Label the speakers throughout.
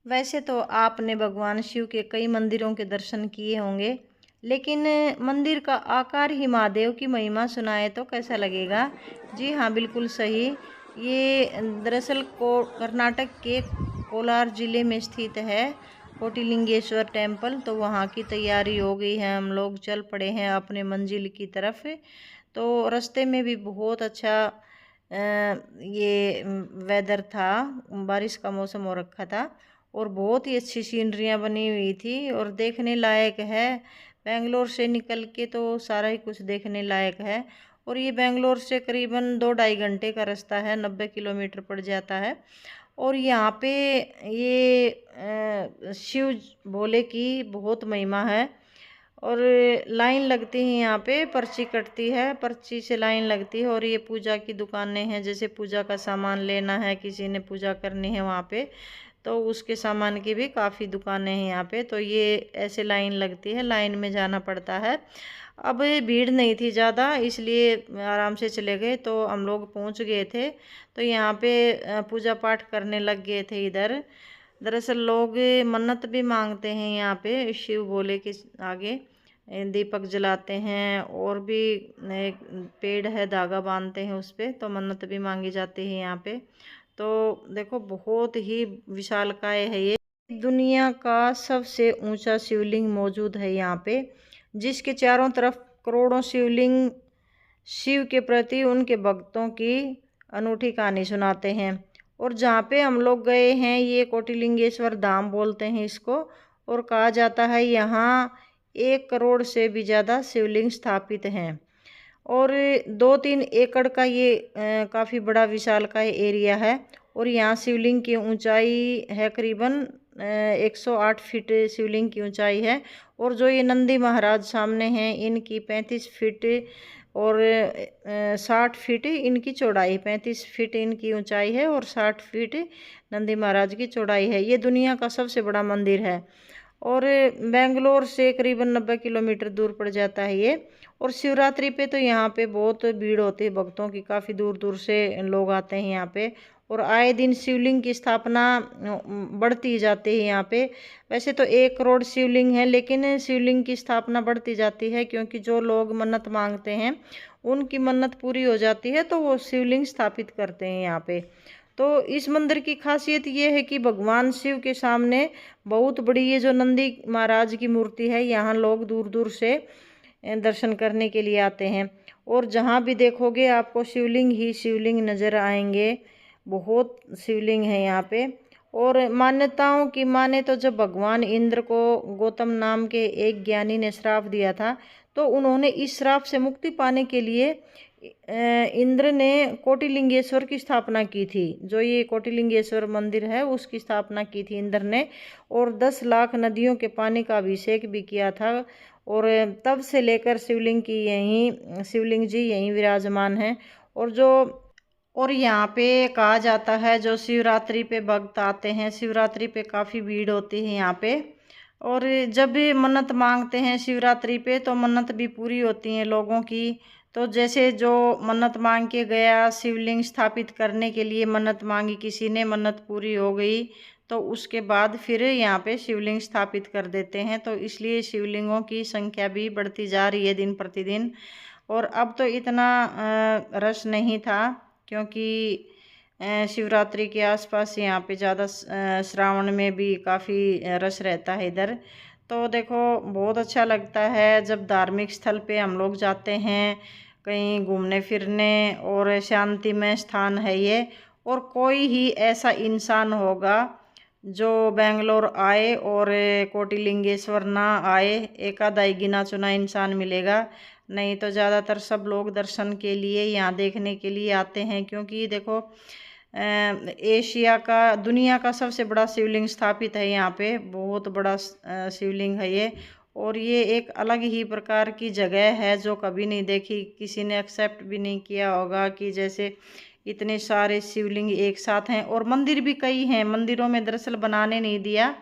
Speaker 1: वैसे तो आपने भगवान शिव के कई मंदिरों के दर्शन किए होंगे, लेकिन मंदिर का आकार ही महादेव की महिमा सुनाए तो कैसा लगेगा। जी हाँ, बिल्कुल सही। ये दरअसल कर्नाटक के कोलार जिले में स्थित है कोटिलिंगेश्वर टेम्पल। तो वहाँ की तैयारी हो गई है, हम लोग चल पड़े हैं अपने मंजिल की तरफ। तो रास्ते में भी बहुत अच्छा ये वेदर था, बारिश का मौसम हो रखा था और बहुत ही अच्छी सीनरियाँ बनी हुई थी और देखने लायक है। बेंगलोर से निकल के तो सारा ही कुछ देखने लायक है। और ये बेंगलोर से करीबन 2-2.5 घंटे का रास्ता है, 90 किलोमीटर पड़ जाता है। और यहाँ पे ये शिव भोले की बहुत महिमा है। और लाइन लगती है, यहाँ पे पर्ची कटती है, पर्ची से लाइन लगती है। और ये पूजा की दुकानें हैं, जैसे पूजा का सामान लेना है, किसी ने पूजा करनी है वहाँ पे, तो उसके सामान की भी काफ़ी दुकानें हैं यहाँ पे। तो ये ऐसे लाइन लगती है, लाइन में जाना पड़ता है। अब भीड़ नहीं थी ज़्यादा, इसलिए आराम से चले गए। तो हम लोग पहुँच गए थे, तो यहाँ पे पूजा पाठ करने लग गए थे इधर। दरअसल लोग मन्नत भी मांगते हैं यहाँ पे शिव भोले के आगे, दीपक जलाते हैं और भी एक पेड़ है, धागा बांधते हैं उस पे, तो मन्नत भी मांगी जाती है यहाँ पे। तो देखो बहुत ही विशालकाय है ये। दुनिया का सबसे ऊंचा शिवलिंग मौजूद है यहाँ पे, जिसके चारों तरफ करोड़ों शिवलिंग शिव के प्रति उनके भक्तों की अनूठी कहानी सुनाते हैं। और जहाँ पे हम लोग गए हैं, ये कोटिलिंगेश्वर धाम बोलते हैं इसको। और कहा जाता है यहाँ 1 करोड़ से भी ज़्यादा शिवलिंग स्थापित हैं। और 2-3 एकड़ का ये काफ़ी बड़ा विशालकाय एरिया है। और यहाँ शिवलिंग की ऊंचाई है करीबन 108 फीट शिवलिंग की ऊंचाई है। और जो ये नंदी महाराज सामने हैं, इनकी 35 फीट और 60 फीट इनकी चौड़ाई, 35 फीट इनकी ऊंचाई है और 60 फीट नंदी महाराज की चौड़ाई है। ये दुनिया का सबसे बड़ा मंदिर है और बेंगलोर से करीबन 90 किलोमीटर दूर पड़ जाता है ये। और शिवरात्रि पे तो यहाँ पे बहुत भीड़ होती है भक्तों की, काफ़ी दूर दूर से लोग आते हैं यहाँ पे। और आए दिन शिवलिंग की स्थापना बढ़ती जाती है यहाँ पे। वैसे तो 1 करोड़ शिवलिंग है, लेकिन शिवलिंग की स्थापना बढ़ती जाती है, क्योंकि जो लोग मन्नत मांगते हैं उनकी मन्नत पूरी हो जाती है, तो वो शिवलिंग स्थापित करते हैं यहाँ पे। तो इस मंदिर की खासियत ये है कि भगवान शिव के सामने बहुत बड़ी ये जो नंदी महाराज की मूर्ति है, यहाँ लोग दूर दूर से दर्शन करने के लिए आते हैं। और जहाँ भी देखोगे आपको शिवलिंग ही शिवलिंग नज़र आएंगे, बहुत शिवलिंग है यहाँ पे। और मान्यताओं की माने तो जब भगवान इंद्र को गौतम नाम के एक ज्ञानी ने श्राप दिया था, तो उन्होंने इस श्राप से मुक्ति पाने के लिए इंद्र ने कोटिलिंगेश्वर की स्थापना की थी। जो ये कोटिलिंगेश्वर मंदिर है उसकी स्थापना की थी इंद्र ने। और 10 लाख नदियों के पानी का अभिषेक भी किया था। और तब से लेकर शिवलिंग जी यहीं विराजमान हैं। और यहाँ पे कहा जाता है जो शिवरात्रि पे भक्त आते हैं, शिवरात्रि पे काफ़ी भीड़ होती है यहाँ पे। और जब भी मन्नत मांगते हैं शिवरात्रि पे, तो मन्नत भी पूरी होती हैं लोगों की। तो जैसे जो मन्नत मांग के गया, शिवलिंग स्थापित करने के लिए मन्नत मांगी किसी ने, मन्नत पूरी हो गई, तो उसके बाद फिर यहाँ पे शिवलिंग स्थापित कर देते हैं। तो इसलिए शिवलिंगों की संख्या भी बढ़ती जा रही है दिन प्रतिदिन। और अब तो इतना रश नहीं था, क्योंकि शिवरात्रि के आसपास यहाँ पे ज़्यादा श्रावण में भी काफ़ी रश रहता है इधर। तो देखो बहुत अच्छा लगता है जब धार्मिक स्थल पे हम लोग जाते हैं कहीं घूमने फिरने, और शांतिमय स्थान है ये। और कोई ही ऐसा इंसान होगा जो बेंगलोर आए और कोटिलिंगेश्वर ना आए, एक आधा ही गिना चुना इंसान मिलेगा। नहीं तो ज़्यादातर सब लोग दर्शन के लिए, यहाँ देखने के लिए आते हैं। क्योंकि देखो एशिया का, दुनिया का सबसे बड़ा शिवलिंग स्थापित है यहाँ पे, बहुत बड़ा शिवलिंग है ये। और ये एक अलग ही प्रकार की जगह है जो कभी नहीं देखी, किसी ने एक्सेप्ट भी नहीं किया होगा कि जैसे इतने सारे शिवलिंग एक साथ हैं। और मंदिर भी कई हैं, मंदिरों में दरअसल बनाने नहीं दिया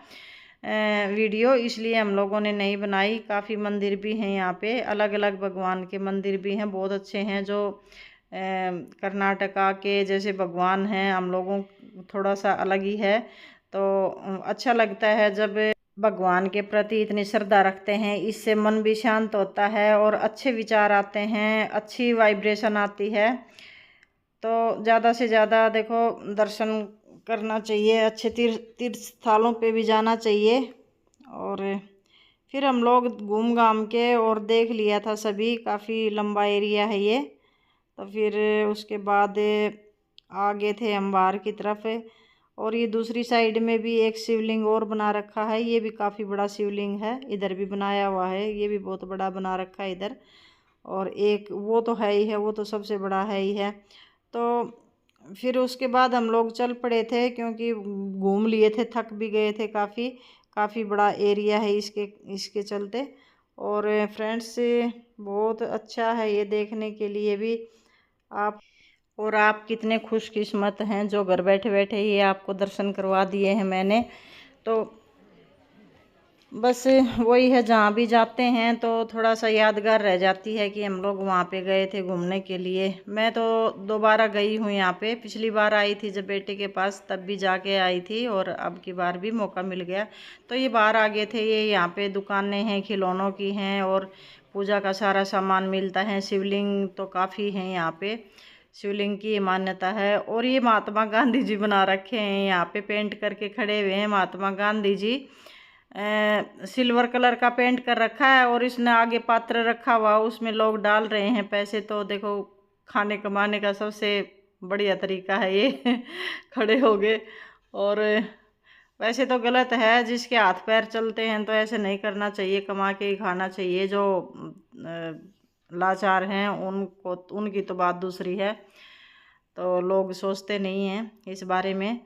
Speaker 1: वीडियो, इसलिए हम लोगों ने नहीं बनाई। काफ़ी मंदिर भी हैं यहाँ पे, अलग अलग भगवान के मंदिर भी हैं, बहुत अच्छे हैं। जो कर्नाटका के जैसे भगवान हैं, हम लोगों थोड़ा सा अलग ही है। तो अच्छा लगता है जब भगवान के प्रति इतनी श्रद्धा रखते हैं। इससे मन भी शांत होता है और अच्छे विचार आते हैं, अच्छी वाइब्रेशन आती है। तो ज़्यादा से ज़्यादा देखो दर्शन करना चाहिए, अच्छे तीर्थ स्थलों पे भी जाना चाहिए। और फिर हम लोग घूम घाम के और देख लिया था सभी, काफ़ी लंबा एरिया है ये। तो फिर उसके बाद आगे थे हम बाहर की तरफ। और ये दूसरी साइड में भी एक शिवलिंग और बना रखा है, ये भी काफ़ी बड़ा शिवलिंग है, इधर भी बनाया हुआ है, ये भी बहुत बड़ा बना रखा है इधर। और एक वो तो है ही है, वो तो सबसे बड़ा है ही है। तो फिर उसके बाद हम लोग चल पड़े थे, क्योंकि घूम लिए थे, थक भी गए थे, काफ़ी बड़ा एरिया है इसके चलते। और फ्रेंड्स बहुत अच्छा है ये देखने के लिए भी। आप कितने खुशकिस्मत हैं जो घर बैठे बैठे ये आपको दर्शन करवा दिए हैं मैंने। तो बस वही है, जहाँ भी जाते हैं तो थोड़ा सा यादगार रह जाती है कि हम लोग वहाँ पे गए थे घूमने के लिए। मैं तो दोबारा गई हूँ यहाँ पे, पिछली बार आई थी जब बेटे के पास, तब भी जाके आई थी, और अब की बार भी मौका मिल गया। तो ये बाहर आ गए थे, ये यहाँ पे दुकानें हैं, खिलौनों की हैं और पूजा का सारा सामान मिलता है। शिवलिंग तो काफ़ी हैं यहाँ पे, शिवलिंग की मान्यता है। और ये महात्मा गांधी जी बना रखे हैं, यहाँ पे पेंट करके खड़े हुए हैं महात्मा गांधी जी। सिल्वर कलर का पेंट कर रखा है और इसने आगे पात्र रखा हुआ, उसमें लोग डाल रहे हैं पैसे। तो देखो खाने कमाने का सबसे बढ़िया तरीका है ये खड़े हो गए। और वैसे तो गलत है, जिसके हाथ पैर चलते हैं तो ऐसे नहीं करना चाहिए, कमा के ही खाना चाहिए। जो लाचार हैं उनको, उनकी तो बात दूसरी है, तो लोग सोचते नहीं हैं इस बारे में।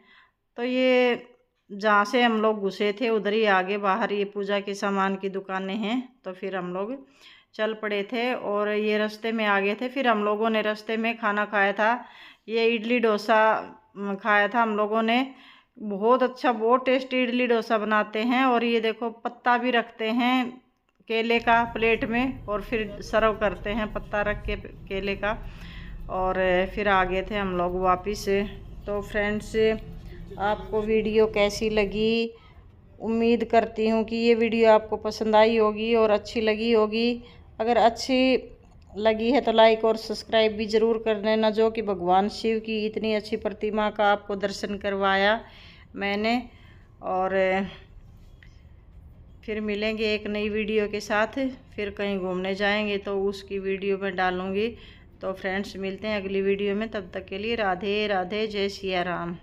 Speaker 1: तो ये जहाँ से हम लोग घुसे थे उधर ही आगे बाहर ये पूजा के सामान की दुकानें हैं। तो फिर हम लोग चल पड़े थे और ये रास्ते में आ गए थे। फिर हम लोगों ने रास्ते में खाना खाया था, ये इडली डोसा खाया था हम लोगों ने। बहुत अच्छा, बहुत टेस्टी इडली डोसा बनाते हैं। और ये देखो पत्ता भी रखते हैं केले का प्लेट में, और फिर सर्व करते हैं पत्ता रख के केले का। और फिर आ गए थे हम लोग वापस। तो फ्रेंड्स आपको वीडियो कैसी लगी? उम्मीद करती हूँ कि ये वीडियो आपको पसंद आई होगी और अच्छी लगी होगी। अगर अच्छी लगी है तो लाइक और सब्सक्राइब भी ज़रूर कर लेना। जो कि भगवान शिव की इतनी अच्छी प्रतिमा का आपको दर्शन करवाया मैंने। और फिर मिलेंगे एक नई वीडियो के साथ, फिर कहीं घूमने जाएंगे तो उसकी वीडियो मैं डालूँगी। तो फ्रेंड्स मिलते हैं अगली वीडियो में, तब तक के लिए राधे राधे, जय सिया राम।